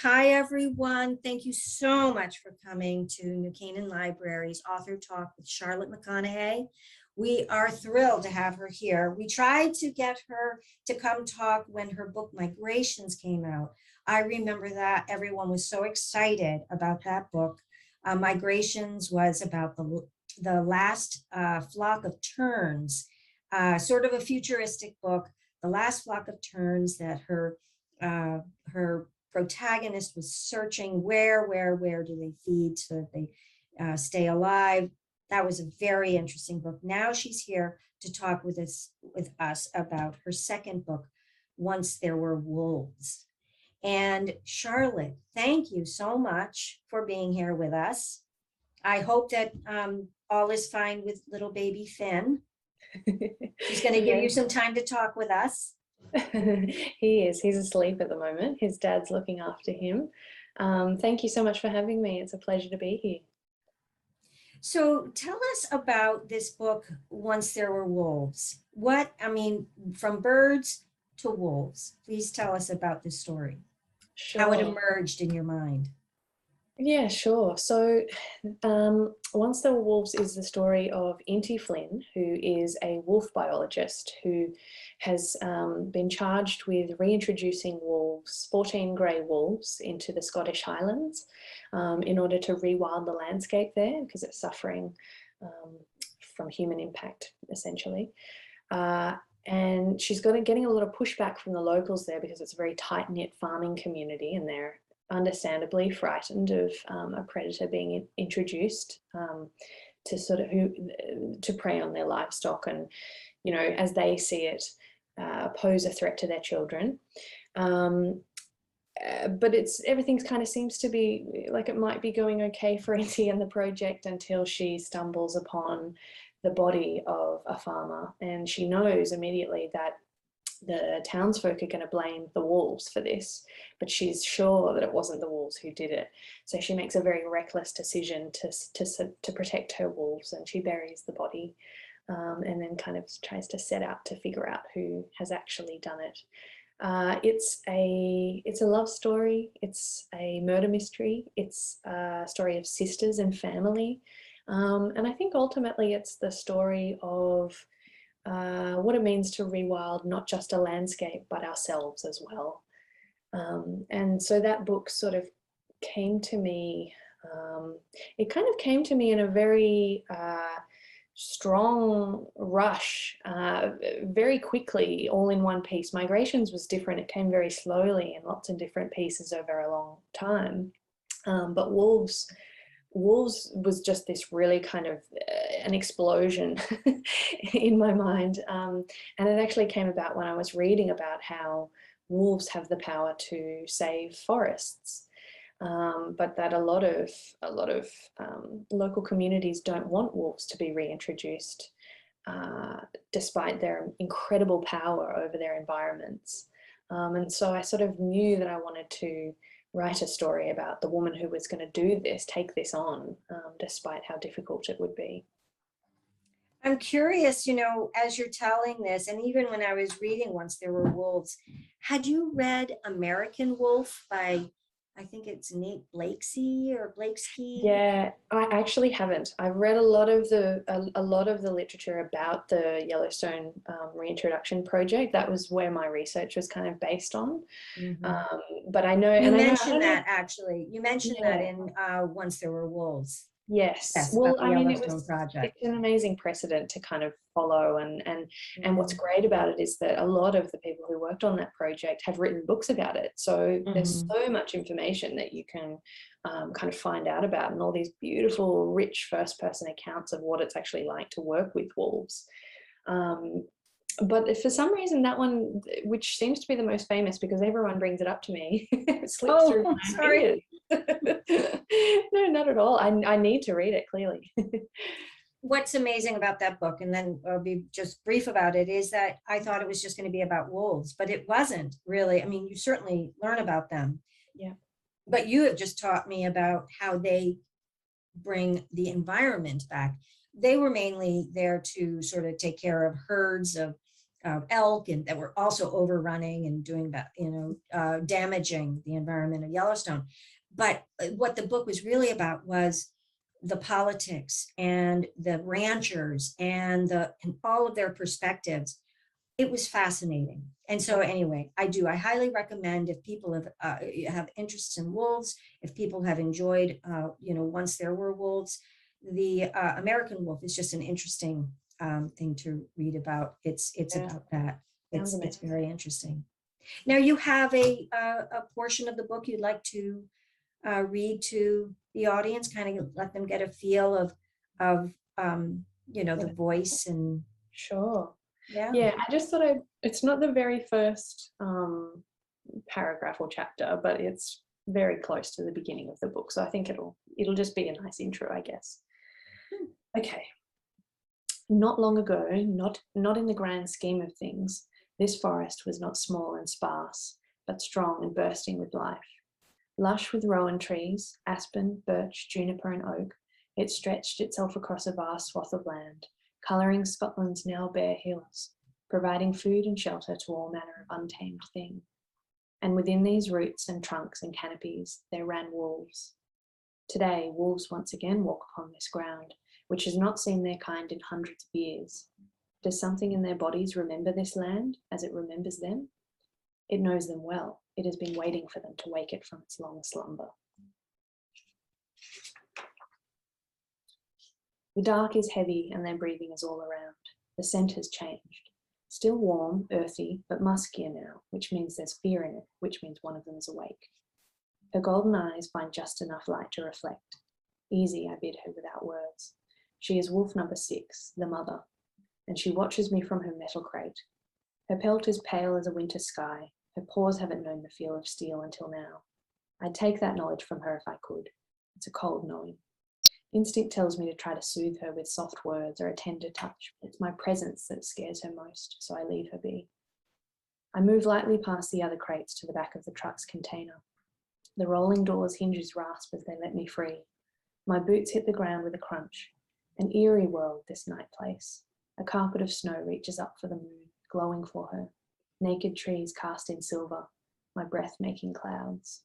Hi, everyone. Thank you so much for coming to New Canaan Library's Author Talk with Charlotte McConaghy. We are thrilled to have her here. We tried to get her to come talk when her book Migrations came out. I remember that everyone was so excited about that book. Migrations was about the last flock of terns, sort of a futuristic book, the last flock of terns that her protagonist was searching where do they feed so that they stay alive. That was a very interesting book. Now she's here to talk with us about her second book, Once There Were Wolves. And Charlotte, thank you so much for being here with us. I hope that all is fine with little baby Finn. He's going to give you some time to talk with us. He is. He's asleep at the moment. His dad's looking after him. Thank you so much for having me. It's a pleasure to be here. So tell us about this book, Once There Were Wolves. From birds to wolves. Please tell us about this story. Sure. How it emerged in your mind. Yeah, sure. So Once There Were Wolves is the story of Inti Flynn, who is a wolf biologist who has been charged with reintroducing wolves, 14 grey wolves, into the Scottish Highlands in order to rewild the landscape there because it's suffering from human impact, essentially. And she's getting a lot of pushback from the locals there because it's a very tight-knit farming community and they're understandably frightened of a predator being introduced to prey on their livestock and, you know, as they see it, pose a threat to their children. But everything kind of seems to be like it might be going okay for Inti and the project until she stumbles upon the body of a farmer, and she knows immediately that the townsfolk are going to blame the wolves for this, but she's sure that it wasn't the wolves who did it. So she makes a very reckless decision to protect her wolves, and she buries the body and then kind of tries to set out to figure out who has actually done it. It's a love story. It's a murder mystery. It's a story of sisters and family. And I think ultimately it's the story of what it means to rewild not just a landscape, but ourselves as well. And so that book sort of came to me, it kind of came to me in a very strong rush, very quickly, all in one piece. Migrations was different. It came very slowly in lots of different pieces over a long time. But Wolves was just this really kind of an explosion in my mind. And it actually came about when I was reading about how wolves have the power to save forests. But that a lot of local communities don't want wolves to be reintroduced, despite their incredible power over their environments. And so I sort of knew that I wanted to write a story about the woman who was going to do this, take this on, despite how difficult it would be. I'm curious, you know, as you're telling this, and even when I was reading Once There Were Wolves, had you read American Wolf by, I think it's Nate Blakeslee or Blakeslee? Yeah, I actually haven't. I've read a lot of the literature about the Yellowstone reintroduction project. That was where my research was kind of based on. But I know you mentioned that actually. You mentioned that in Once There Were Wolves. Yes. Well, I mean, it's an amazing precedent to kind of follow, and what's great about it is that a lot of the people who worked on that project have written books about it. So there's so much information that you can kind of find out about, and all these beautiful, rich first-person accounts of what it's actually like to work with wolves. But for some reason, that one, which seems to be the most famous because everyone brings it up to me, slips through my fingers. No, not at all. I need to read it, clearly. What's amazing about that book, and then I'll be just brief about it, is that I thought it was just going to be about wolves, but it wasn't really. I mean, you certainly learn about them. Yeah. But you have just taught me about how they bring the environment back. They were mainly there to sort of take care of herds of elk, and that were also overrunning and doing that, damaging the environment of Yellowstone. But what the book was really about was the politics and the ranchers and all of their perspectives. It was fascinating. And so anyway, I highly recommend, if people have interests in wolves, if people have enjoyed, Once There Were Wolves, the American Wolf is just an interesting thing to read about. It's about that. It's very interesting. Now you have a portion of the book you'd like to read to the audience, kind of let them get a feel of the voice and. Sure. Yeah. Yeah, I just thought it's not the very first paragraph or chapter, but it's very close to the beginning of the book. So I think it'll just be a nice intro, I guess. Okay. Not long ago, not in the grand scheme of things, this forest was not small and sparse, but strong and bursting with life. Lush with rowan trees, aspen, birch, juniper, and oak, it stretched itself across a vast swath of land, colouring Scotland's now bare hills, providing food and shelter to all manner of untamed thing. And within these roots and trunks and canopies there ran wolves. Today, wolves once again walk upon this ground, which has not seen their kind in hundreds of years. Does something in their bodies remember this land as it remembers them? It knows them well. It has been waiting for them to wake it from its long slumber. The dark is heavy and their breathing is all around. The scent has changed. Still warm, earthy, but muskier now, which means there's fear in it, which means one of them is awake. Her golden eyes find just enough light to reflect. Easy, I bid her without words. She is wolf number 6, the mother, and she watches me from her metal crate. Her pelt is pale as a winter sky. Her paws haven't known the feel of steel until now. I'd take that knowledge from her if I could. It's a cold knowing. Instinct tells me to try to soothe her with soft words or a tender touch. It's my presence that scares her most, so I leave her be. I move lightly past the other crates to the back of the truck's container. The rolling door's hinges rasp as they let me free. My boots hit the ground with a crunch. An eerie world, this night place. A carpet of snow reaches up for the moon, glowing for her. Naked trees cast in silver, my breath making clouds.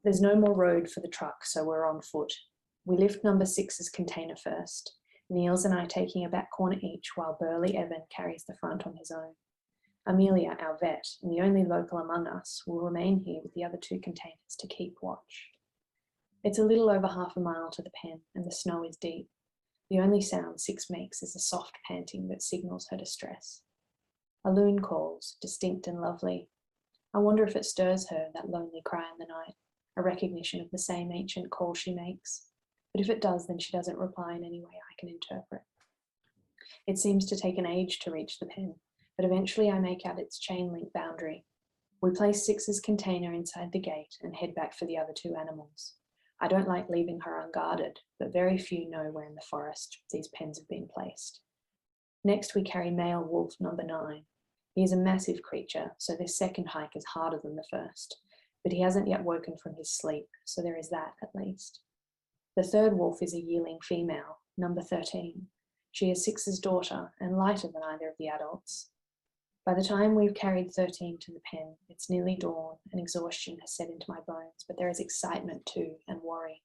There's no more road for the truck, so we're on foot. We lift number 6's container first, Niels and I taking a back corner each while burly Evan carries the front on his own. Amelia, our vet, and the only local among us, will remain here with the other 2 containers to keep watch. It's a little over half a mile to the pen, and the snow is deep. The only sound 6 makes is a soft panting that signals her distress. A loon calls, distinct and lovely. I wonder if it stirs her, that lonely cry in the night, a recognition of the same ancient call she makes. But if it does, then she doesn't reply in any way I can interpret. It seems to take an age to reach the pen, but eventually I make out its chain link boundary. We place 6's container inside the gate and head back for the other 2 animals. I don't like leaving her unguarded, but very few know where in the forest these pens have been placed. Next, we carry male wolf number 9. He is a massive creature, so this second hike is harder than the first, but he hasn't yet woken from his sleep, so there is that at least. The third wolf is a yearling female, number 13. She is 6's daughter and lighter than either of the adults. By the time we've carried 13 to the pen, it's nearly dawn and exhaustion has set into my bones, but there is excitement too and worry.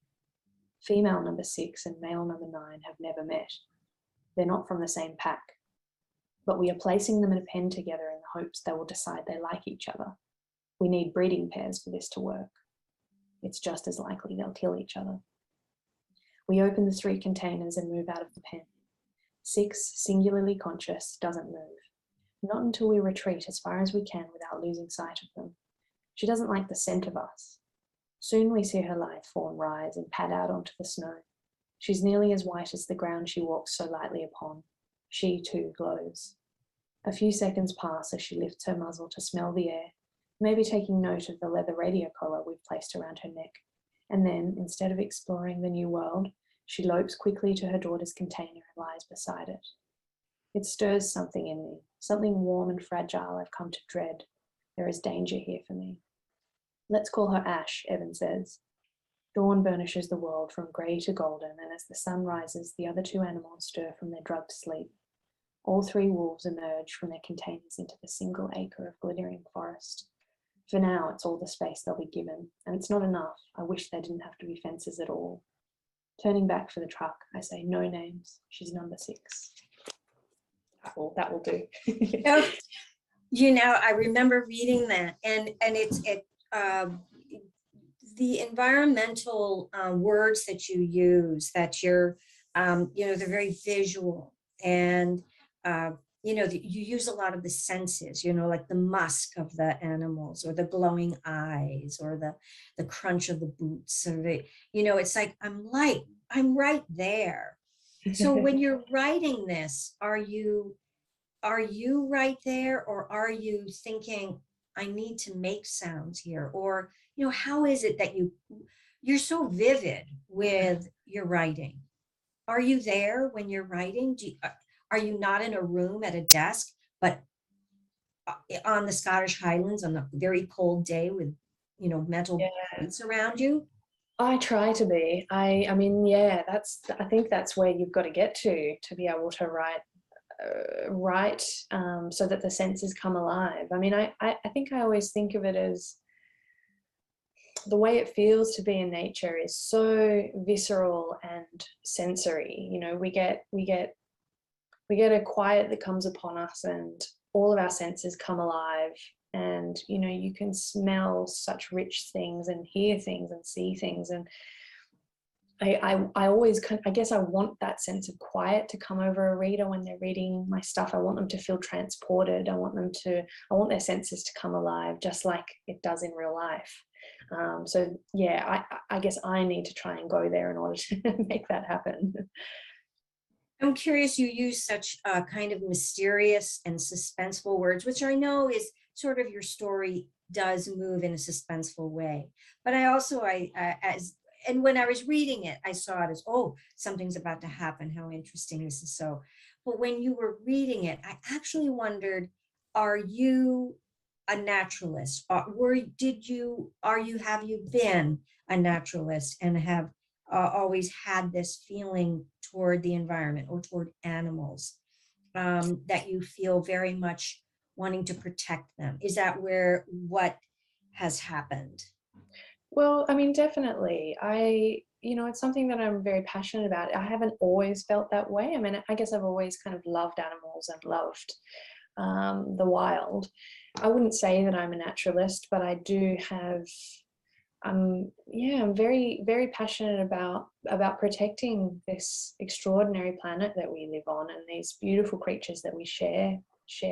Female number 6 and male number 9 have never met. They're not from the same pack, but we are placing them in a pen together in the hopes they will decide they like each other. We need breeding pairs for this to work. It's just as likely they'll kill each other. We open the 3 containers and move out of the pen. 6, singularly conscious, doesn't move. Not until we retreat as far as we can without losing sight of them. She doesn't like the scent of us. Soon we see her lithe form rise and pad out onto the snow. She's nearly as white as the ground she walks so lightly upon. She too glows. A few seconds pass as she lifts her muzzle to smell the air, maybe taking note of the leather radio collar we've placed around her neck. And then, instead of exploring the new world, she lopes quickly to her daughter's container and lies beside it. It stirs something in me, something warm and fragile I've come to dread. There is danger here for me. Let's call her Ash, Evan says. Dawn burnishes the world from grey to golden, and as the sun rises, the other 2 animals stir from their drugged sleep. All three wolves emerge from their containers into the single acre of glittering forest. For now, it's all the space they'll be given, and it's not enough. I wish there didn't have to be fences at all. Turning back for the truck, I say, no names. She's number 6. That will do. Oh, I remember reading that, and the environmental words that you use, that you're, they're very visual, and you use a lot of the senses, like the musk of the animals, or the glowing eyes, or the crunch of the boots, or it's like I'm right there. So when you're writing this, are you right there, or are you thinking, I need to make sounds here? Or, how is it that you're so vivid with your writing? Are you there when you're writing? Are you not in a room at a desk, but on the Scottish Highlands on a very cold day with, metal plates around you? I try to be. I mean, yeah, I think that's where you've got to get to be able to write so that the senses come alive. I mean, I think I always think of it as the way it feels to be in nature is so visceral and sensory. We get a quiet that comes upon us, and all of our senses come alive, and you can smell such rich things and hear things and see things, and I always I guess I want that sense of quiet to come over a reader when they're reading my stuff. I want them to feel transported. I want their senses to come alive, just like it does in real life. So yeah, I guess I need to try and go there in order to make that happen. I'm curious, you use such kind of mysterious and suspenseful words, which I know is sort of your story does move in a suspenseful way. But I also, and when I was reading it, I saw it as, oh, something's about to happen. How interesting this is. So, but when you were reading it, I actually wondered, are you a naturalist? Have you been a naturalist and have always had this feeling toward the environment or toward animals, that you feel very much wanting to protect them? Is that what has happened? Well, I mean, definitely. It's something that I'm very passionate about. I haven't always felt that way. I mean, I guess I've always kind of loved animals and loved the wild. I wouldn't say that I'm a naturalist, but I do have, I'm very, very passionate about protecting this extraordinary planet that we live on, and these beautiful creatures that we share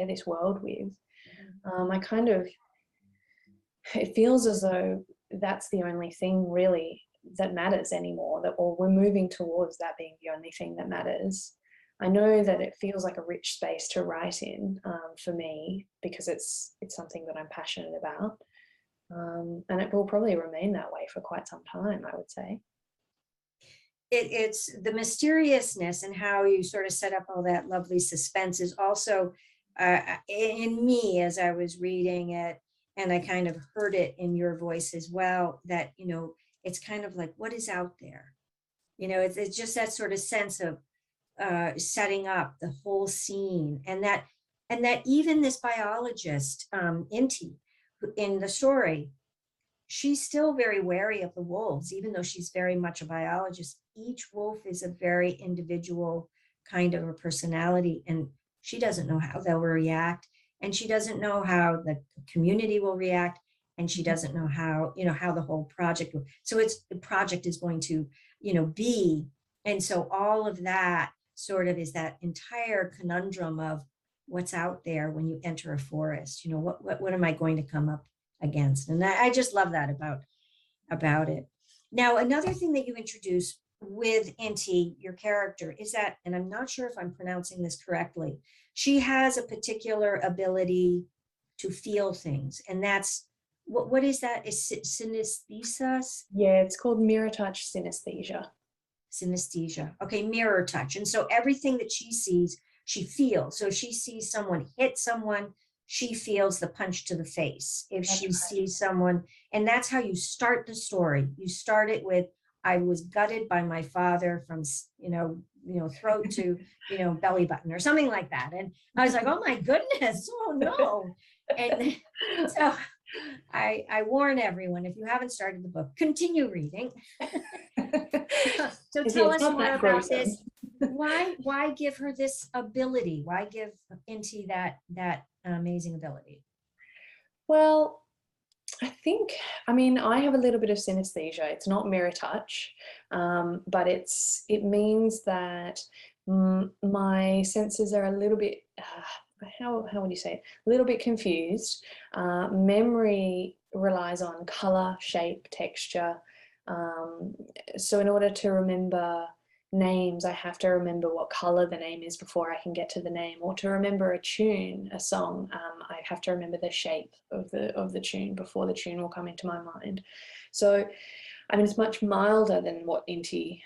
this world with. It feels as though that's the only thing really that matters anymore, or we're moving towards that being the only thing that matters. I know that it feels like a rich space to write in, for me, because it's something that I'm passionate about, and it will probably remain that way for quite some time, I would say. It's the mysteriousness and how you sort of set up all that lovely suspense is also in me as I was reading it, and I kind of heard it in your voice as well, that, it's kind of like, what is out there? It's just that sort of sense of setting up the whole scene, and that even this biologist, Inti, in the story, she's still very wary of the wolves, even though she's very much a biologist. Each wolf is a very individual kind of a personality, and she doesn't know how they'll react, and she doesn't know how the community will react, and she doesn't know how, how the whole project will. So the project is going to, be. And so all of that sort of is that entire conundrum of what's out there when you enter a forest. What am I going to come up against? And I just love that about it. Now, another thing that you introduce with Inti, your character, is that, and I'm not sure if I'm pronouncing this correctly, she has a particular ability to feel things, and that's what is that? Is synesthesia? Yeah, it's called mirror touch synesthesia. Synesthesia. Okay, mirror touch. And so everything that she sees, she feels. So she sees someone hit someone, she feels the punch to the face. If she sees someone, and that's how you start the story. You start it with, I was gutted by my father from, throat to, belly button or something like that. And I was like, oh my goodness, oh no. And so I warn everyone, if you haven't started the book, continue reading. So tell us more about this. Why give her this ability? Why give Inti that amazing ability? Well, I mean, I have a little bit of synesthesia. It's not mirror touch, but it means that my senses are a little bit, how would you say it? A little bit confused. Memory relies on color, shape, texture. So in order to remember names, I have to remember what color the name is before I can get to the name, or to remember a tune, a song, I have to remember the shape of the tune before the tune will come into my mind. So I mean, it's much milder than what Inti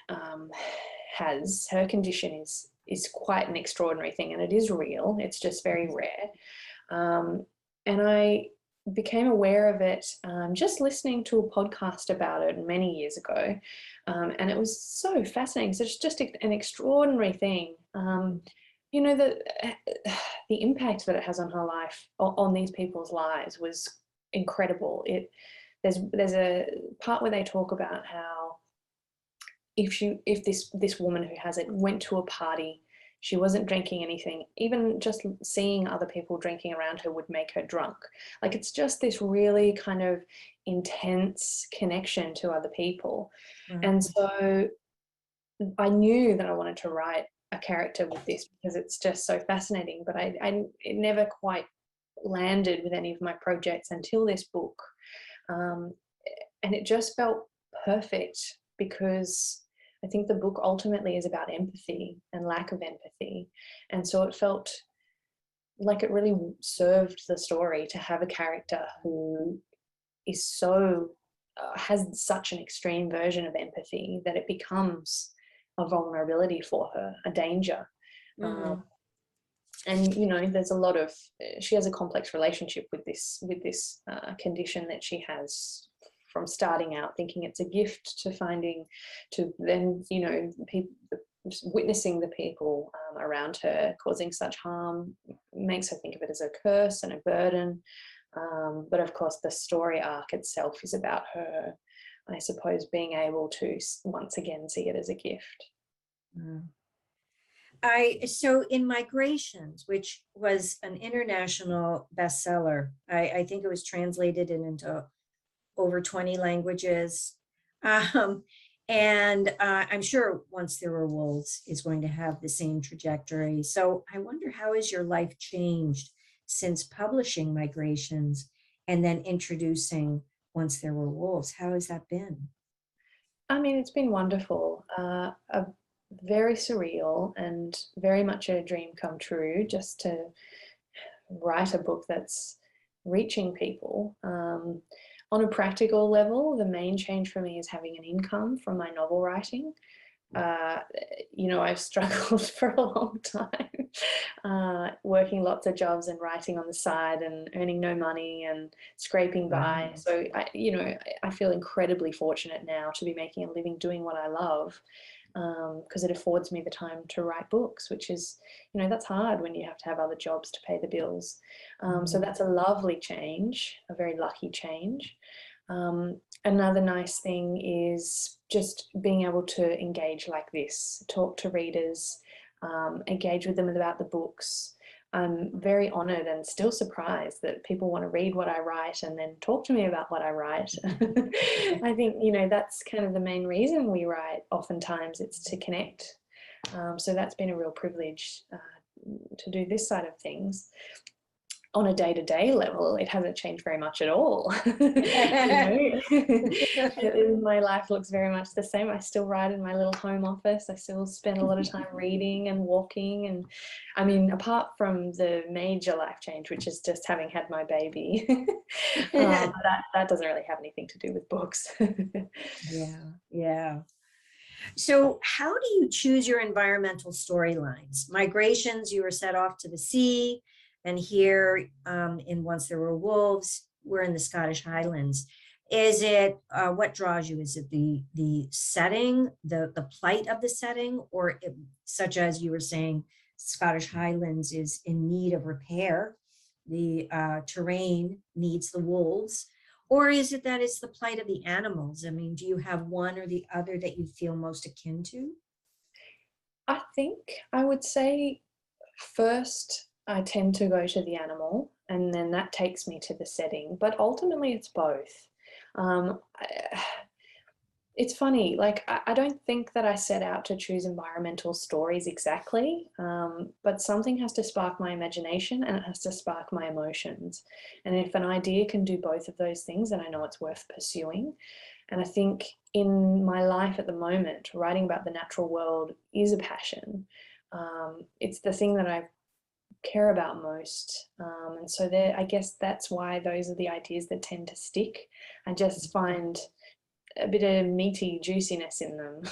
has. Her condition is quite an extraordinary thing, and it is real. It's just very rare. And I became aware of it just listening to a podcast about it many years ago. And it was so fascinating. So it's just an extraordinary thing. The impact that it has on her life, on these people's lives, was incredible. There's a part where they talk about how if this woman who has it went to a party, she wasn't drinking anything, even just seeing other people drinking around her would make her drunk. Like, it's just this really kind of intense connection to other people. Mm-hmm. And so I knew that I wanted to write a character with this because it's just so fascinating, but it never quite landed with any of my projects until this book. And it just felt perfect because I think the book ultimately is about empathy and lack of empathy. And so it felt like it really served the story to have a character who is so, has such an extreme version of empathy that it becomes a vulnerability for her, a danger. Mm-hmm. And, there's a lot of, she has a complex relationship with this condition that she has, from starting out thinking it's a gift to then, people, witnessing the people around her causing such harm makes her think of it as a curse and a burden. But of course, the story arc itself is about her, I suppose, being able to once again see it as a gift. So in Migrations, which was an international bestseller, I think it was translated into over 20 languages. And I'm sure Once There Were Wolves is going to have the same trajectory. So I wonder, how has your life changed since publishing Migrations and then introducing Once There Were Wolves? How has that been? I mean, it's been wonderful. Very surreal and very much a dream come true, just to write a book that's reaching people. On a practical level, the main change for me is having an income from my novel writing. I've struggled for a long time, working lots of jobs and writing on the side and earning no money and scraping by. So, I feel incredibly fortunate now to be making a living doing what I love, because it affords me the time to write books, which is, that's hard when you have to have other jobs to pay the bills. So that's a lovely change, a very lucky change. Another nice thing is just being able to engage like this, talk to readers, engage with them about the books. I'm very honoured and still surprised that people want to read what I write and then talk to me about what I write. I think, that's kind of the main reason we write oftentimes, it's to connect. So that's been a real privilege to do this side of things. On a day-to-day level, it hasn't changed very much at all. My life looks very much the same. I still write in my little home office. I still spend a lot of time reading and walking. And I mean, apart from the major life change, which is just having had my baby, that doesn't really have anything to do with books. Yeah. So how do you choose your environmental storylines? Migrations, you were set off to the sea. And here in Once There Were Wolves, we're in the Scottish Highlands. Is it what draws you? Is it the setting, the plight of the setting, or such as you were saying, Scottish Highlands is in need of repair, the terrain needs the wolves, or is it that it's the plight of the animals? I mean, do you have one or the other that you feel most akin to? I think I would say first I tend to go to the animal, and then that takes me to the setting, but ultimately it's both. It's funny, like I don't think that I set out to choose environmental stories exactly, but something has to spark my imagination and it has to spark my emotions. And if an idea can do both of those things, then I know it's worth pursuing. And I think in my life at the moment, writing about the natural world is a passion. It's the thing that I care about most. And so there, I guess that's why those are the ideas that tend to stick. I just find a bit of meaty juiciness in them.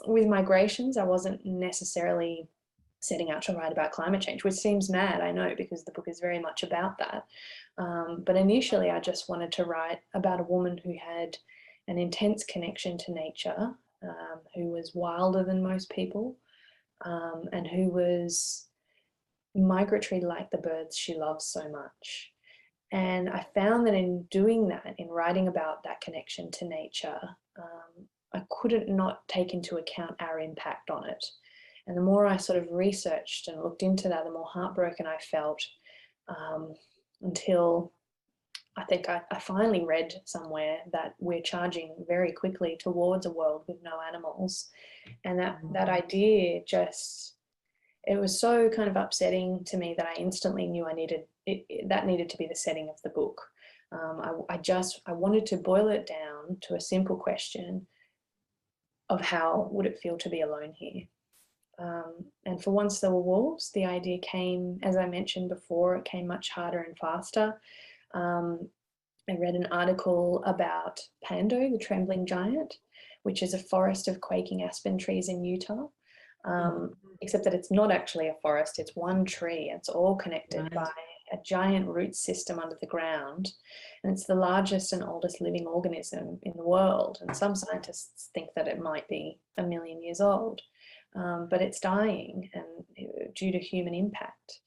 With migrations, I wasn't necessarily setting out to write about climate change, which seems mad, I know, because the book is very much about that. But initially, I just wanted to write about a woman who had an intense connection to nature, who was wilder than most people, and who was migratory like the birds she loves so much. And I found that in doing that, in writing about that connection to nature, I couldn't not take into account our impact on it. And the more I sort of researched and looked into that, the more heartbroken I felt, until I think I finally read somewhere that we're charging very quickly towards a world with no animals. And that idea just, it was so kind of upsetting to me that I instantly knew I needed that needed to be the setting of the book. I wanted to boil it down to a simple question of how would it feel to be alone here. And for Once There Were Wolves, the idea came, as I mentioned before, it came much harder and faster. I read an article about Pando, the trembling giant, which is a forest of quaking aspen trees in Utah. Except that it's not actually a forest, it's one tree. It's all connected by a giant root system under the ground. And it's the largest and oldest living organism in the world. And some scientists think that it might be 1 million years old, but it's dying and due to human impact.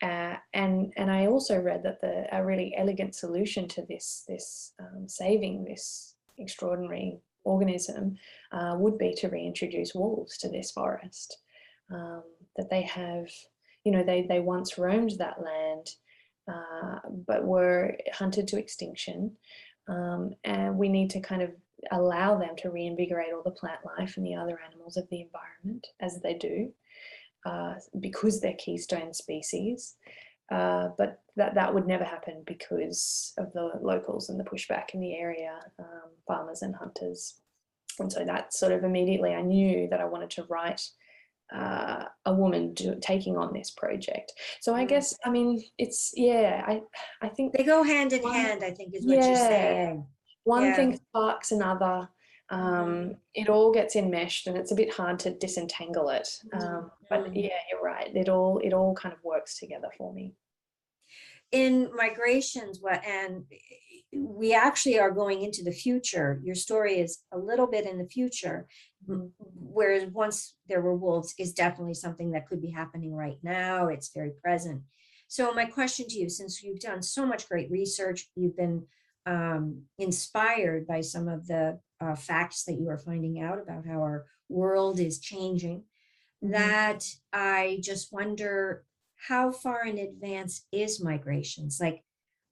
And I also read that a really elegant solution to this saving this extraordinary organism would be to reintroduce wolves to this forest. That they have, they once roamed that land, but were hunted to extinction. And we need to kind of allow them to reinvigorate all the plant life and the other animals of the environment as they do, because they're keystone species. But that would never happen because of the locals and the pushback in the area, farmers and hunters. And so that sort of immediately I knew that I wanted to write a woman taking on this project. So I guess, I mean, it's, I think they go hand in hand, I think is what you're saying. One thing sparks another. It all gets enmeshed and it's a bit hard to disentangle it. But yeah, you're right. It all kind of works together for me. In migrations, and we actually are going into the future. Your story is a little bit in the future, whereas Once There Were Wolves is definitely something that could be happening right now. It's very present. So my question to you, since you've done so much great research, you've been inspired by some of the facts that you are finding out about how our world is changing, that I just wonder, how far in advance is migrations? Like,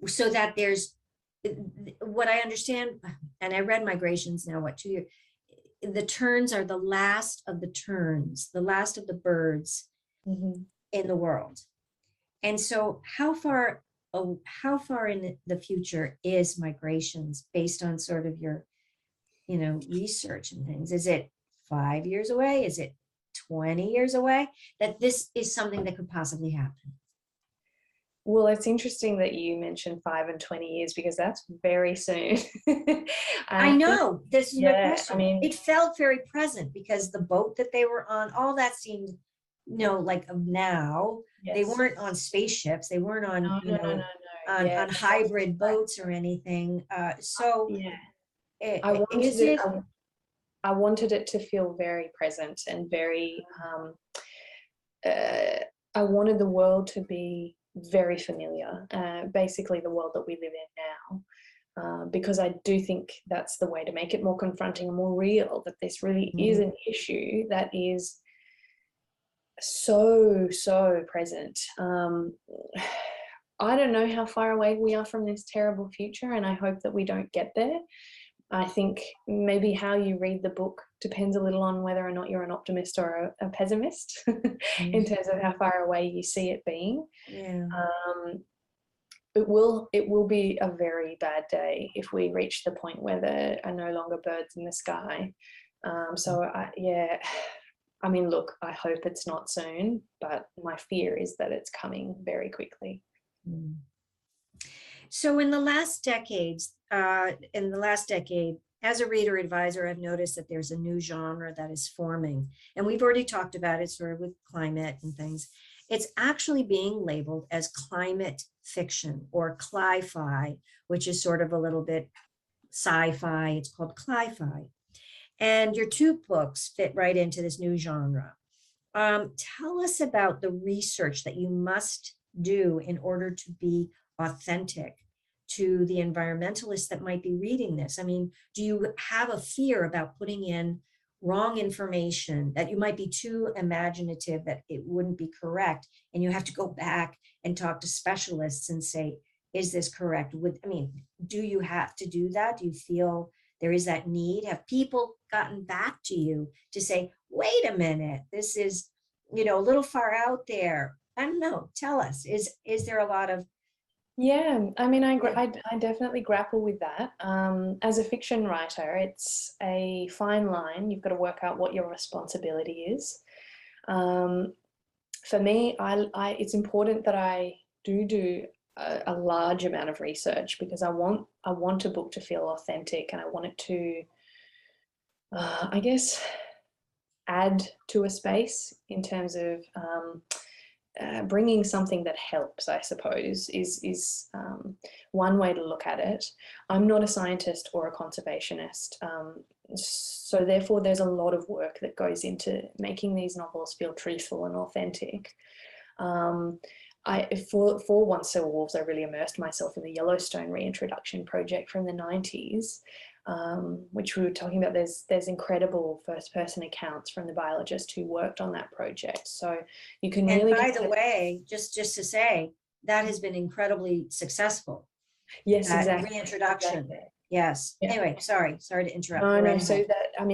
so that there's, what I understand, and I read Migrations now, 2 years, the terns are the last of the terns, the last of the birds in the world. And so how far in the future is migrations based on sort of your, research and things? Is it 5 years away? Is it 20 years away that this is something that could possibly happen? Well, it's interesting that you mentioned 5 and 20 years because that's very soon. I know. This is my question. I mean, it felt very present because the boat that they were on, all that seemed, like of now. Yes. They weren't on spaceships. They weren't on, No. Yeah, on hybrid boats or anything. So yeah. I is wanted it. it? I wanted it to feel very present and very. I wanted the world to be very familiar. Basically, the world that we live in now. Because I do think that's the way to make it more confronting and more real, that this really is an issue that is so present. I don't know how far away we are from this terrible future, and I hope that we don't get there. I think maybe how you read the book depends a little on whether or not you're an optimist or a pessimist in terms of how far away you see it being. Yeah. It will be a very bad day if we reach the point where there are no longer birds in the sky. Yeah, I mean, look, I hope it's not soon, but my fear is that it's coming very quickly. Mm. So in the last decade, as a reader advisor, I've noticed that there's a new genre that is forming. And we've already talked about it sort of with climate and things. It's actually being labeled as climate fiction or cli-fi, which is sort of a little bit sci-fi. It's called cli-fi. And your two books fit right into this new genre. Tell us about the research that you must do in order to be authentic to the environmentalists that might be reading this. I mean, do you have a fear about putting in wrong information, that you might be too imaginative, that it wouldn't be correct, and you have to go back and talk to specialists and say, is this correct? Do you have to do that? Do you feel there is that need? Have people gotten back to you to say, wait a minute, this is, a little far out there? I don't know. Tell us, is there a lot of? Yeah, I mean, I definitely grapple with that. As a fiction writer, it's a fine line. You've got to work out what your responsibility is. For me, it's important that I do a large amount of research, because I want a book to feel authentic, and I want it to, I guess, add to a space in terms of bringing something that helps, I suppose, is one way to look at it. I'm not a scientist or a conservationist, so therefore there's a lot of work that goes into making these novels feel truthful and authentic. For Once There Were Wolves, I really immersed myself in the Yellowstone reintroduction project from the 90s, which we were talking about. There's incredible first-person accounts from the biologist who worked on that project. So you can really. And by the way, just to say, that has been incredibly successful. Yes, exactly. Reintroduction. Exactly. Yes. Yeah. Anyway, sorry to interrupt. No. So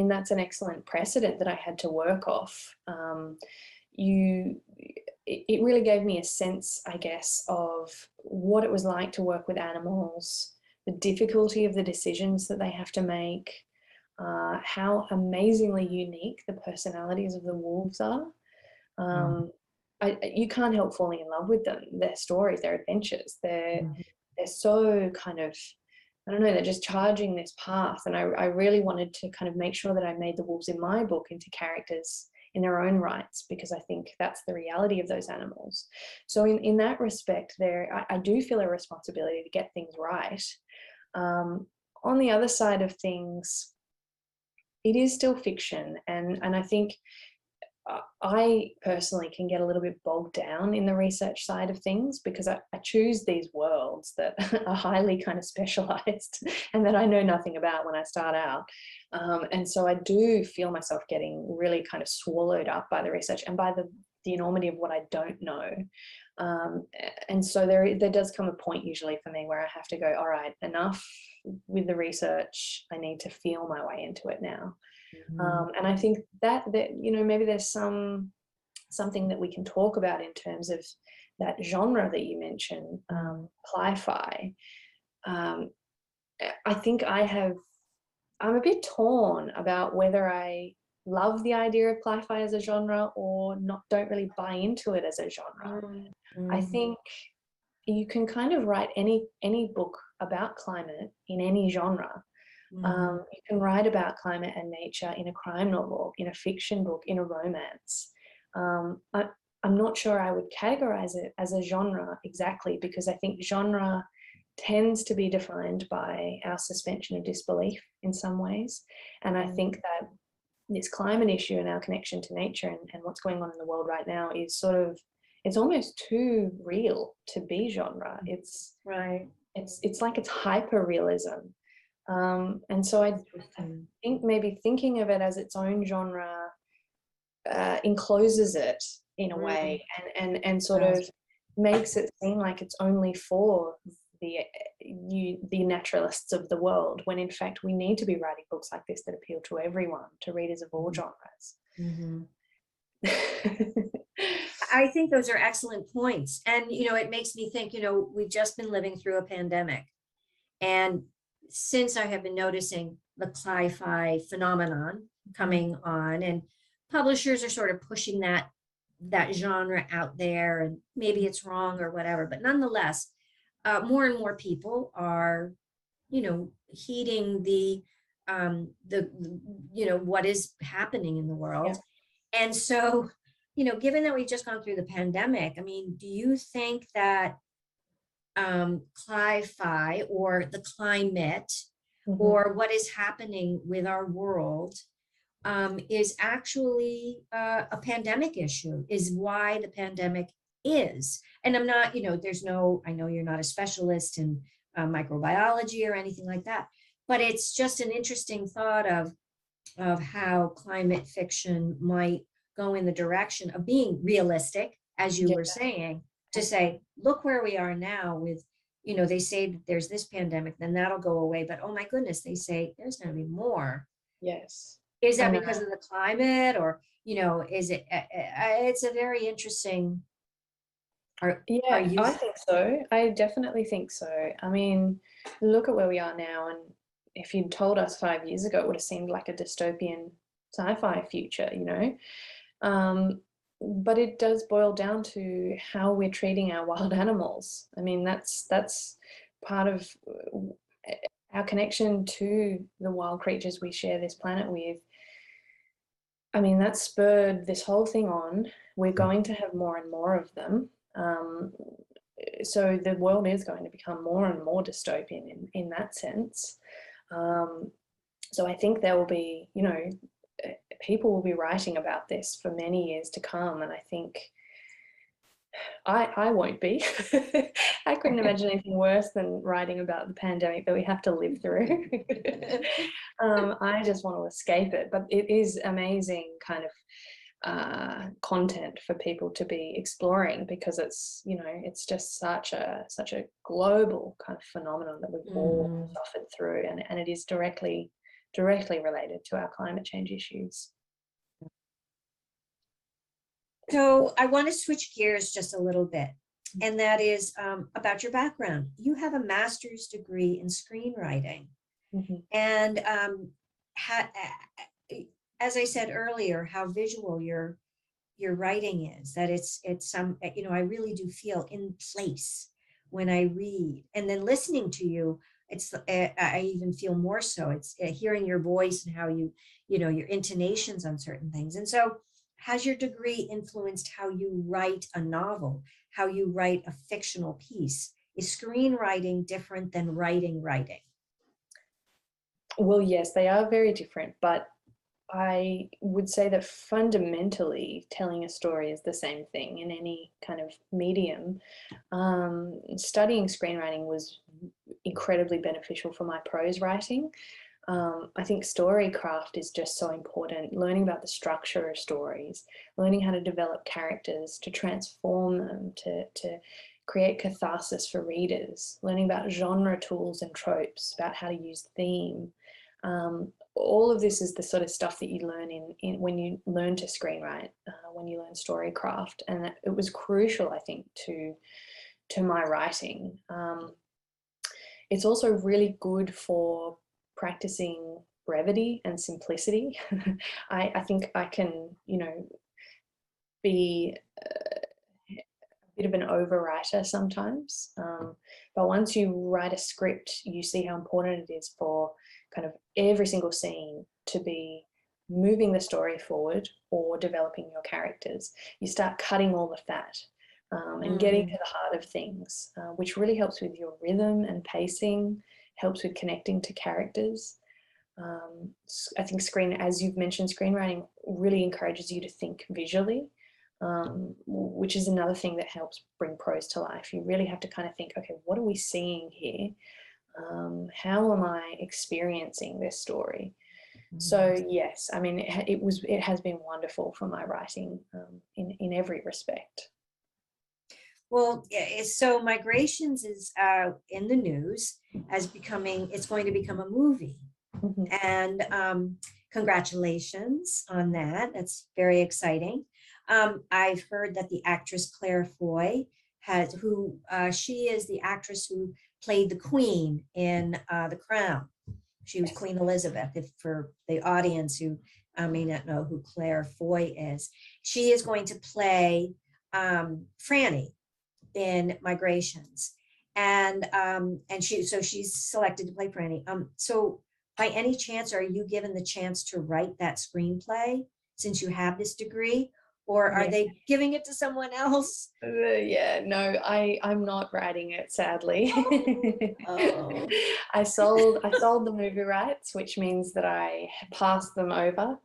that's an excellent precedent that I had to work off. It really gave me a sense, I guess, of what it was like to work with animals, the difficulty of the decisions that they have to make, how amazingly unique the personalities of the wolves are. You can't help falling in love with them, their stories, their adventures. They're so kind of, I don't know, they're just charging this path. And I really wanted to kind of make sure that I made the wolves in my book into characters in their own rights, because I think that's the reality of those animals. So in that respect, I do feel a responsibility to get things right. On the other side of things, it is still fiction, and I think I personally can get a little bit bogged down in the research side of things, because I choose these worlds that are highly kind of specialized and that I know nothing about when I start out. And so I do feel myself getting really kind of swallowed up by the research and by the enormity of what I don't know. And so there does come a point usually for me where I have to go, all right, enough with the research. I need to feel my way into it now. And I think that maybe there's something that we can talk about in terms of that genre that you mentioned, cli-fi. I think I'm a bit torn about whether I love the idea of cli-fi as a genre or not, don't really buy into it as a genre. I think you can kind of write any book about climate in any genre. You can write about climate and nature in a crime novel, in a fiction book, in a romance. I'm not sure I would categorize it as a genre exactly, because I think genre tends to be defined by our suspension of disbelief in some ways. And I think that this climate issue and our connection to nature and what's going on in the world right now is sort of, it's almost too real to be genre. It's Right. it's like it's hyper realism. And so I think maybe thinking of it as its own genre encloses it in a way, and sort of makes it seem like it's only for the naturalists of the world, when in fact we need to be writing books like this that appeal to everyone, to readers of all genres. Mm-hmm. I think those are excellent points. And, it makes me think, we've just been living through a pandemic. And since I have been noticing the cli-fi phenomenon coming on, and publishers are sort of pushing that genre out there, and maybe it's wrong or whatever, but nonetheless, more and more people are, heeding the what is happening in the world. Yeah. And so, given that we've just gone through the pandemic, I mean, do you think that cli-fi or the climate or what is happening with our world is actually a pandemic issue, is why the pandemic is? And I'm not, I know you're not a specialist in microbiology or anything like that, but it's just an interesting thought of how climate fiction might go in the direction of being realistic, as you were saying, to say, look where we are now with, they say that there's this pandemic, then that'll go away. But oh my goodness, they say there's going to be more. Yes. Is that because of the climate, or, is it, it's a very interesting. I think so. I definitely think so. I mean, look at where we are now, and if you'd told us 5 years ago, it would have seemed like a dystopian sci-fi future, but it does boil down to how we're treating our wild animals. I mean, that's part of our connection to the wild creatures we share this planet with. I mean, that spurred this whole thing on. We're going to have more and more of them. So the world is going to become more and more dystopian in that sense. So I think there will be, people will be writing about this for many years to come. And I think I won't be. I couldn't imagine anything worse than writing about the pandemic that we have to live through. I just want to escape it. But it is amazing kind of content for people to be exploring, because it's, it's just such a global kind of phenomenon that we've all suffered through, and it is directly related to our climate change issues. So I want to switch gears just a little bit, and that is about your background. You have a master's degree in screenwriting, and as I said earlier, how visual your writing is. That it's some, I really do feel in place when I read, and then listening to you, it's I even feel more so. It's hearing your voice and how your intonations on certain things. And so, has your degree influenced how you write a novel, how you write a fictional piece? Is screenwriting different than writing? Well, yes, they are very different, but I would say that fundamentally telling a story is the same thing in any kind of medium. Studying screenwriting was incredibly beneficial for my prose writing. I think storycraft is just so important. Learning about the structure of stories, learning how to develop characters, to transform them, to create catharsis for readers, learning about genre tools and tropes, about how to use theme. All of this is the sort of stuff that you learn in when you learn to screenwrite, when you learn storycraft, and it was crucial, I think, to my writing. It's also really good for practicing brevity and simplicity. I think I can, be a bit of an overwriter sometimes, but once you write a script, you see how important it is for kind of every single scene to be moving the story forward or developing your characters, you start cutting all the fat and getting to the heart of things, which really helps with your rhythm and pacing, helps with connecting to characters. I think as you've mentioned, screenwriting really encourages you to think visually, which is another thing that helps bring prose to life. You really have to kind of think, okay, what are we seeing here? How am I experiencing this story? So yes, I mean, it has been wonderful for my writing in every respect. Well, so Migrations is in the news as it's going to become a movie. And congratulations on that. That's very exciting. I've heard that the actress Claire Foy she is the actress who played the Queen in The Crown. She was Queen Elizabeth, for the audience who may not know who Claire Foy is. She is going to play Franny in Migrations. And she's selected to play Franny. So by any chance, are you given the chance to write that screenplay since you have this degree? Or are they giving it to someone else? Yeah, no, I'm not writing it, sadly. Oh. I sold the movie rights, which means that I pass them over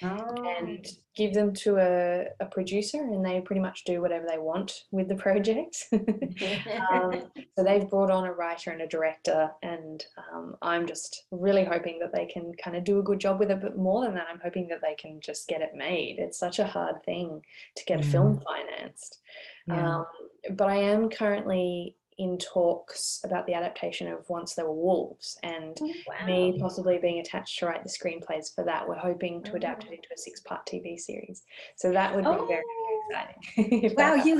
and give them to a producer, and they pretty much do whatever they want with the project. So they've brought on a writer and a director, and I'm just really hoping that they can kind of do a good job with it. But more than that, I'm hoping that they can just get it made. It's such a hard thing to get film financed. But I am currently in talks about the adaptation of Once There Were Wolves, and me possibly being attached to write the screenplays for that. We're hoping to adapt it into a 6-part TV series. So that would be very exciting. Wow, you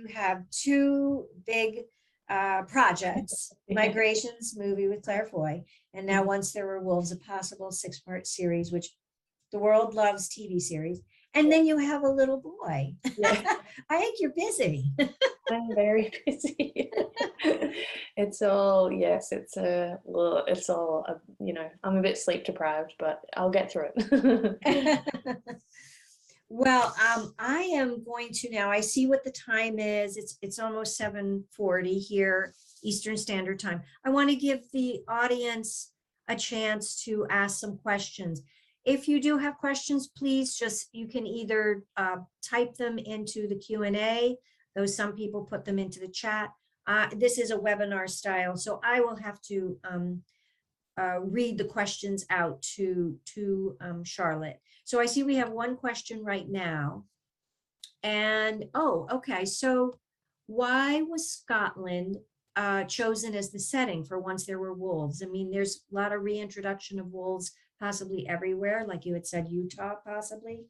have two big projects, Migrations movie with Claire Foy, and now Once There Were Wolves, a possible 6-part series, which the world loves TV series. And then you have a little boy. I think you're busy. I'm very busy. It's all, yes, it's all, I'm a bit sleep deprived, but I'll get through it. Well, I am going to now, I see what the time is. It's almost 7:40 here, Eastern Standard Time. I want to give the audience a chance to ask some questions. If you do have questions, please you can either type them into the Q&A, though some people put them into the chat. This is a webinar style, so I will have to read the questions out to Charlotte. So I see we have one question right now. And, okay. So why was Scotland chosen as the setting for Once There Were Wolves? I mean, there's a lot of reintroduction of wolves possibly everywhere, like you had said, Utah possibly.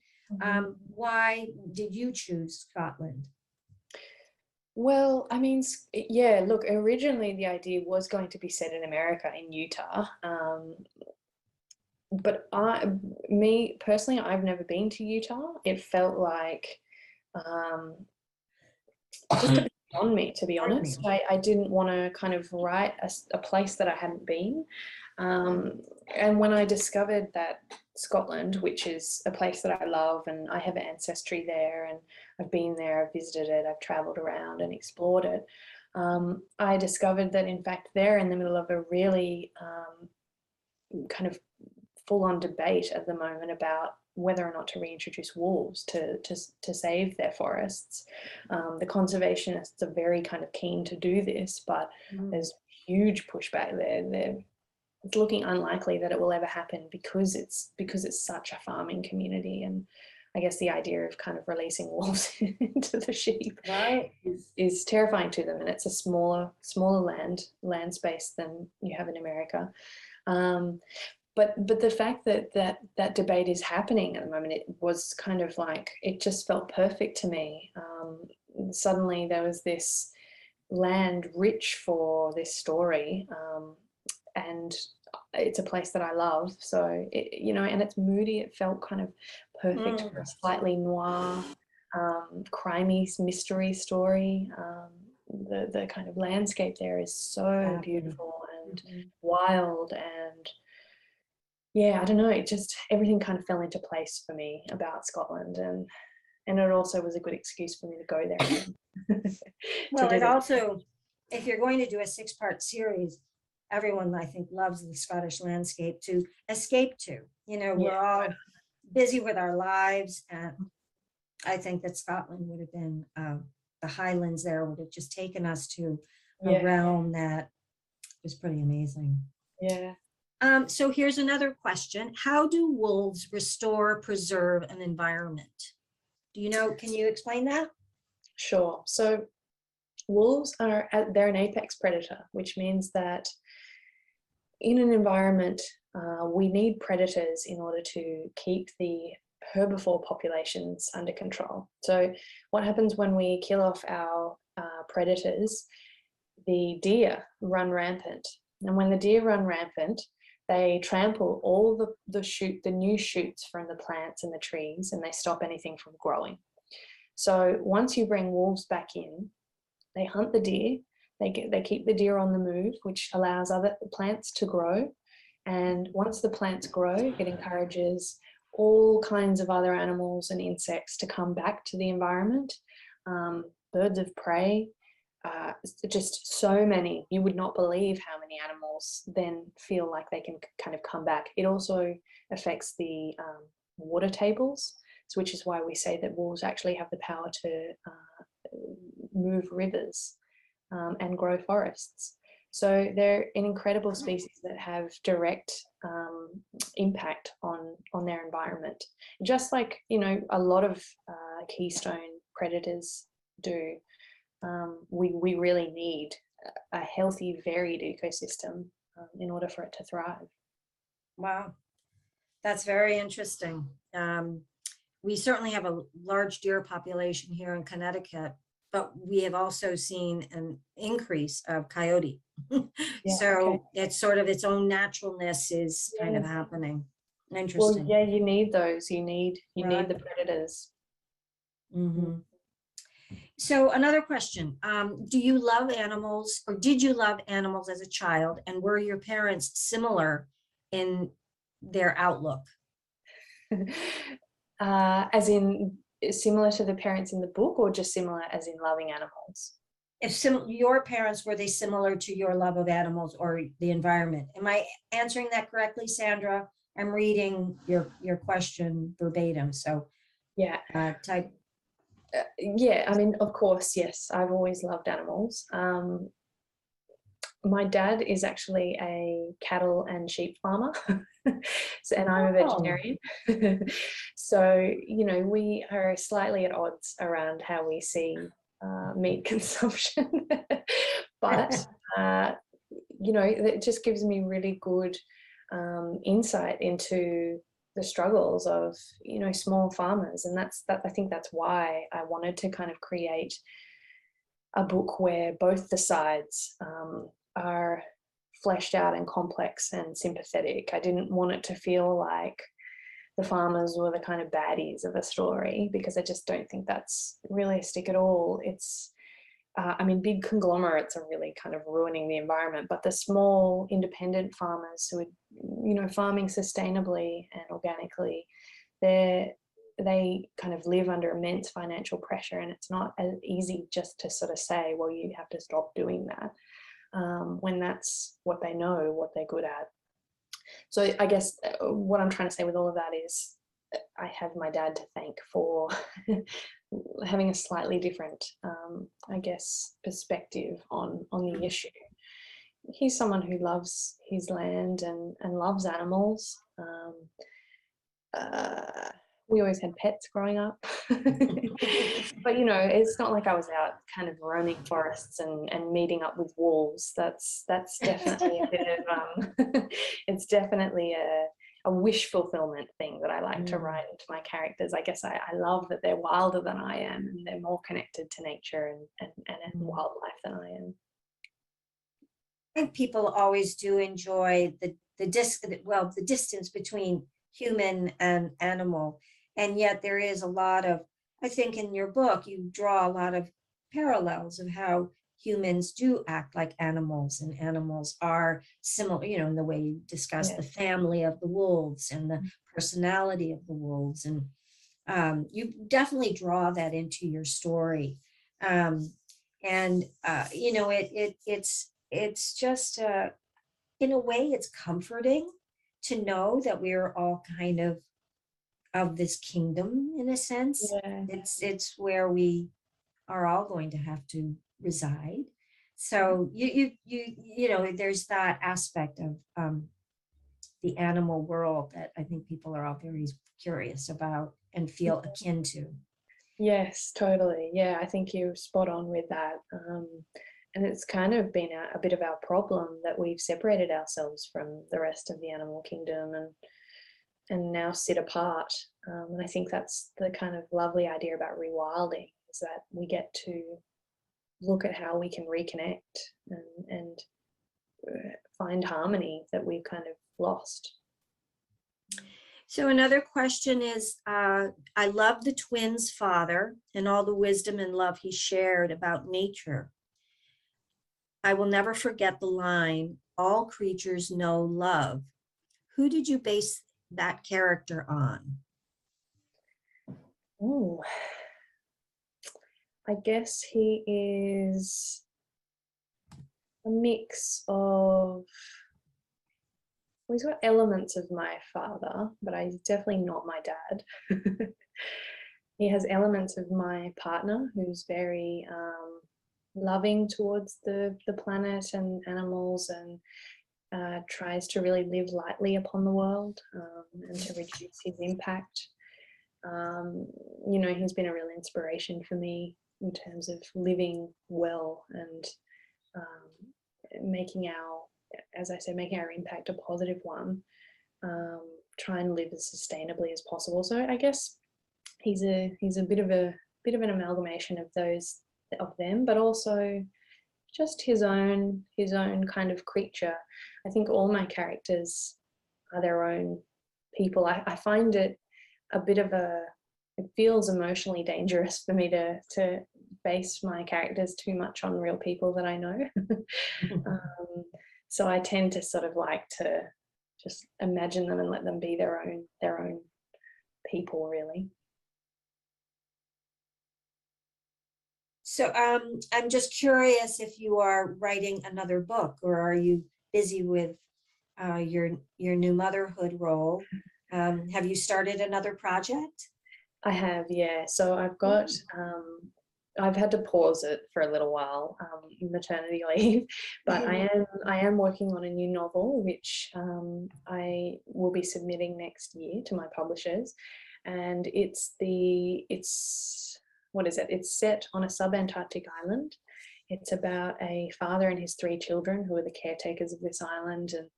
Why did you choose Scotland? Well, I mean, yeah, look, originally the idea was going to be set in America, in Utah. But me personally, I've never been to Utah. It felt like just a bit on me, to be honest. I didn't want to kind of write a place that I hadn't been. And when I discovered that Scotland, which is a place that I love, and I have ancestry there, and I've been there, I've visited it, I've traveled around and explored it, I discovered that in fact they're in the middle of a really kind of full-on debate at the moment about whether or not to reintroduce wolves to save their forests. The conservationists are very kind of keen to do this, but there's huge pushback there. It's looking unlikely that it will ever happen because it's such a farming community, and I guess the idea of kind of releasing wolves into the sheep is terrifying to them, and it's a smaller land space than you have in America. But the fact that debate is happening at the moment, it was kind of like, it just felt perfect to me. Suddenly there was this land rich for this story, and it's a place that I love. So, and it's moody. It felt kind of perfect for a slightly noir, crimey mystery story. The kind of landscape there is so beautiful and wild, and yeah, I don't know, it just, everything kind of fell into place for me about Scotland, and it also was a good excuse for me to go there again. To Well, do it the also, if you're going to do a 6-part series, everyone I think loves the Scottish landscape to escape to. You know, yeah, we're all busy with our lives, and I think that Scotland would have been, the Highlands there would have just taken us to a yeah, realm that was pretty amazing. yeah. So here's another question. How do wolves restore, preserve an environment? Do you know, can you explain that? Sure. So wolves are, they're an apex predator, which means that in an environment, we need predators in order to keep the herbivore populations under control. So what happens when we kill off our predators? The deer run rampant. And when the deer run rampant, they trample all the new shoots from the plants and the trees, and they stop anything from growing. So once you bring wolves back in, they hunt the deer, they keep the deer on the move, which allows other plants to grow. And once the plants grow, it encourages all kinds of other animals and insects to come back to the environment. Birds of prey, just so many. You would not believe how many animals then feel like they can kind of come back. It also affects the water tables, which is why we say that wolves actually have the power to move rivers and grow forests. So they're an incredible species that have direct impact on their environment. Just like, you know, a lot of keystone predators do. We really need a healthy, varied ecosystem in order for it to thrive. Wow, that's very interesting. We certainly have a large deer population here in Connecticut, but we have also seen an increase of coyote. Yeah, So okay. it's sort of its own naturalness is kind of Yeah. happening. Well, Interesting. yeah, you need those. You need Right. the predators. Mhm. So another question, do you love animals, or did you love animals as a child, and were your parents similar in their outlook? As in similar to the parents in the book, or just similar as in loving animals? If your parents, were they similar to your love of animals or the environment? Am I answering that correctly, Sandra? I'm reading your question verbatim, so Yeah. type. Yeah, I mean, of course, yes, I've always loved animals. My dad is actually a cattle and sheep farmer, so, and I'm a Oh, vegetarian. So, you know, we are slightly at odds around how we see meat consumption. But, you know, it just gives me really good insight into the struggles of, you know, small farmers. And I think that's why I wanted to kind of create a book where both the sides are fleshed out and complex and sympathetic. I didn't want it to feel like the farmers were the kind of baddies of a story, because I just don't think that's realistic at all. It's, I mean, big conglomerates are really kind of ruining the environment, but the small independent farmers who are, you know, farming sustainably and organically, they kind of live under immense financial pressure, and it's not as easy just to sort of say, well, you have to stop doing that, when that's what they know, what they're good at. So I guess what I'm trying to say with all of that is I have my dad to thank for having a slightly different, I guess, perspective on the issue. He's someone who loves his land and loves animals. We always had pets growing up. But, you know, it's not like I was out kind of roaming forests and meeting up with wolves. That's definitely a bit of, it's definitely a wish fulfillment thing that I like to write into my characters. I guess I love that they're wilder than I am, and they're more connected to nature and wildlife than I am. I think people always do enjoy the distance between human and animal, and yet there is a lot of, I think in your book you draw a lot of parallels of how humans do act like animals, and animals are similar, in the way you discuss Yeah. the family of the wolves and the personality of the wolves. And you definitely draw that into your story. It's just, in a way, it's comforting to know that we are all kind of this kingdom, in a sense. Yeah. It's where we are all going to have to reside. So there's that aspect of the animal world that I think people are all very curious about and feel akin to. Yes, totally. Yeah, I think you're spot on with that. And it's kind of been a bit of our problem that we've separated ourselves from the rest of the animal kingdom and now sit apart. And I think that's the kind of lovely idea about rewilding, is that we get to look at how we can reconnect and find harmony that we've kind of lost. So another question is, I love the twins' father and all the wisdom and love he shared about nature. I will never forget the line, all creatures know love. Who did you base that character on? Oh, I guess he is a mix of, well, he's got elements of my father, but he's definitely not my dad. He has elements of my partner, who's very loving towards the planet and animals, and tries to really live lightly upon the world and to reduce his impact. He's been a real inspiration for me in terms of living well and making our impact a positive one. Try and live as sustainably as possible. So I guess he's a bit of an amalgamation of them, but also just his own kind of creature. I think all my characters are their own people. I find it a bit of it feels emotionally dangerous for me to base my characters too much on real people that I know. So I tend to sort of like to just imagine them and let them be their own people, really. So I'm just curious if you are writing another book, or are you busy with your new motherhood role? Have you started another project? I have, yeah. So I've had to pause it for a little while, maternity leave, but I am working on a new novel, which I will be submitting next year to my publishers, and it's set on a subantarctic island. It's about a father and his 3 children who are the caretakers of this island, and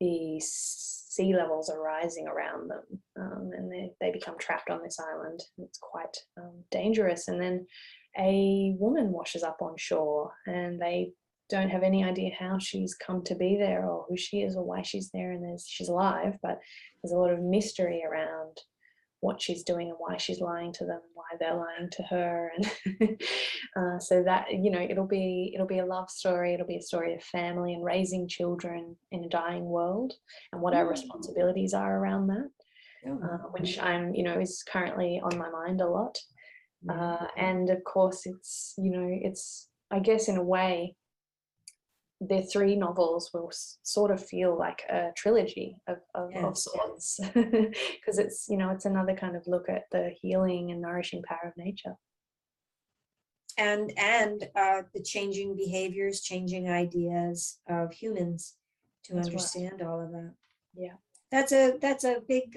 the sea levels are rising around them, and they become trapped on this island. It's quite dangerous. And then a woman washes up on shore, and they don't have any idea how she's come to be there or who she is or why she's there, and she's alive, but there's a lot of mystery around what she's doing and why she's lying to them, why they're lying to her, and so that it'll be a love story. It'll be a story of family and raising children in a dying world, and what our responsibilities are around that, which is currently on my mind a lot. And of course, it's I guess in a way, the 3 novels will sort of feel like a trilogy of sorts, because it's another kind of look at the healing and nourishing power of nature, and the changing behaviors, changing ideas of humans to understand all of that. Yeah, that's a big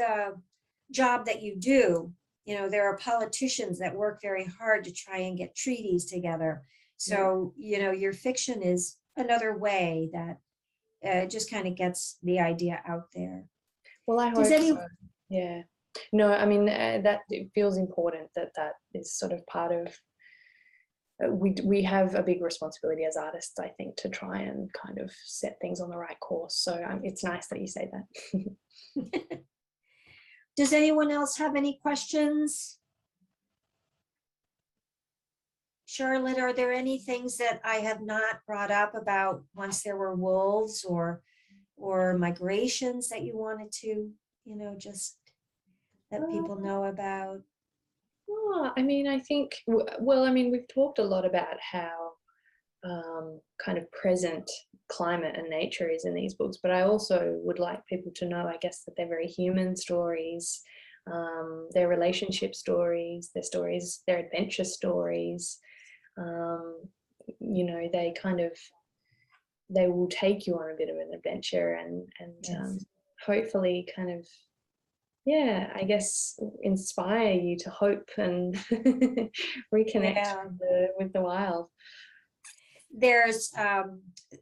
job that you do. There are politicians that work very hard to try and get treaties together. So your fiction is another way that just kind of gets the idea out there. Well, I hope so. Yeah. No, I mean, that it feels important that is sort of part of, we have a big responsibility as artists, I think, to try and kind of set things on the right course. So it's nice that you say that. Does anyone else have any questions? Charlotte, are there any things that I have not brought up about once there were wolves or migrations that you wanted to, just let people know about? I mean, I think, well, I mean, we've talked a lot about how kind of present climate and nature is in these books, but I also would like people to know, I guess, that they're very human stories, their relationship stories, their stories, their adventure stories. They kind of, they will take you on a bit of an adventure and Yes. hopefully kind of, yeah, I guess inspire you to hope and reconnect Yeah. with the wild. There's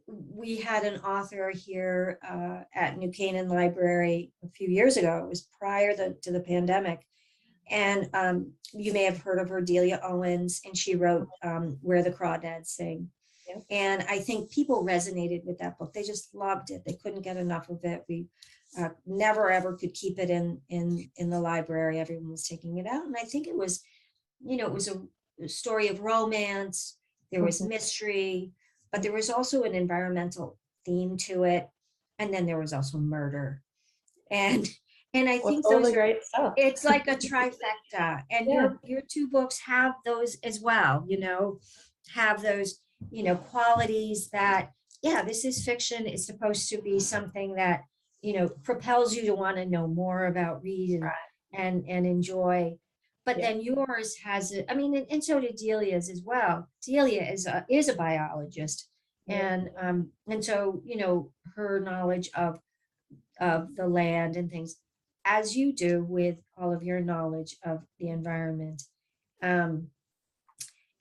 we had an author here at New Canaan Library a few years ago. It was prior to the pandemic, and you may have heard of her, Delia Owens, and she wrote Where the Crawdads Sing. Yep. And I think people resonated with that book. They just loved it. They couldn't get enough of it. We never ever could keep it in the library. Everyone was taking it out, and I think it was, it was a story of romance. There was mystery, but there was also an environmental theme to it, and then there was also murder, and I think all those the great stuff. it's like a trifecta, and Yeah. your two books have those as well. Have those qualities that, yeah, this is fiction. It's supposed to be something that propels you to want to know more about, read, and enjoy. But then yours has it. I mean, and so did Delia's as well. Delia is a biologist, and so her knowledge of the land and things, as you do with all of your knowledge of the environment.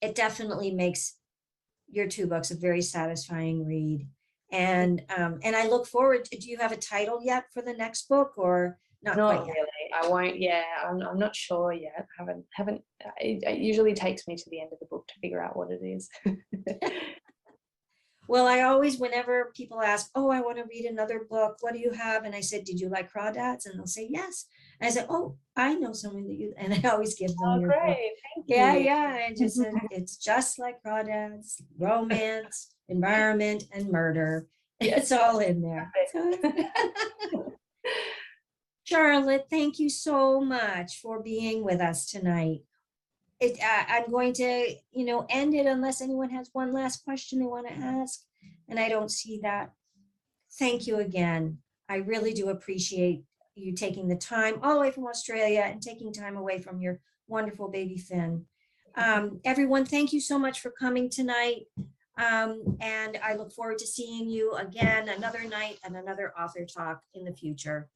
It definitely makes your two books a very satisfying read. And I look forward to, do you have a title yet for the next book, or not quite yet? Really. I won't. Yeah, I'm not sure yet. Haven't. It usually takes me to the end of the book to figure out what it is. Well, I always, whenever people ask, oh, I want to read another book, what do you have? And I said, did you like Crawdads? And they'll say, yes. And I said, oh, I know someone that you, and I always give them your book. Great. Thank Yeah, you. yeah. I just said, it's just like Crawdads, romance, environment, and murder. It's all in there. Charlotte, thank you so much for being with us tonight. I'm going to, end it unless anyone has one last question they want to ask, and I don't see that. Thank you again. I really do appreciate you taking the time all the way from Australia and taking time away from your wonderful baby Finn. Everyone, thank you so much for coming tonight. And I look forward to seeing you again another night and another author talk in the future.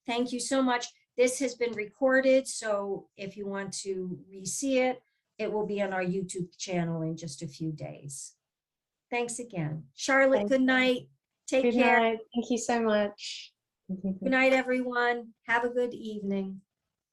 Thank you so much. This has been recorded, so if you want to re-see it, it will be on our YouTube channel in just a few days. Thanks again. Charlotte, good night. Take care. Good night. Thank you so much. Good night, everyone. Have a good evening.